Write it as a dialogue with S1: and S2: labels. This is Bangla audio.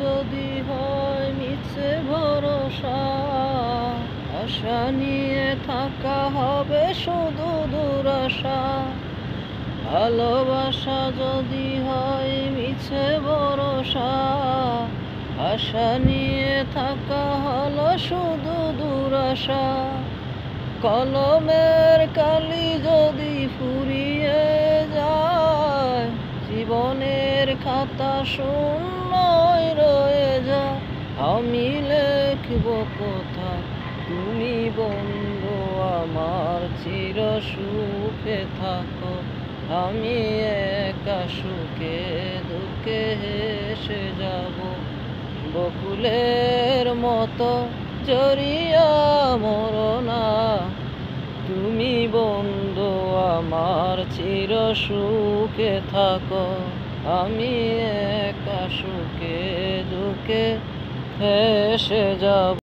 S1: যদি হয় মিছে ভরসা, আশা নিয়ে থাকা হবে শুধু দুরাশা। ভালোবাসা যদি হয় মিছে ভরসা, আশা নিয়ে থাকা হলো শুধু দুরাশা। কলমের কালি যদি ফুরিয়ে যায়, জীবনের খাতা শূন্যই রয়ে যায়। আমি লিখব কোথায়, তুমি বন্ধু আমার চির সুখে থাকো। আমি একা সুখে দুঃখে হেসে যাব, বকুলের মতো জড়িয়া মরো না। তুমি বন্ধু আমার চির সুখে থাকো। আমি একা সুখে দুঃখে হেসে যাব।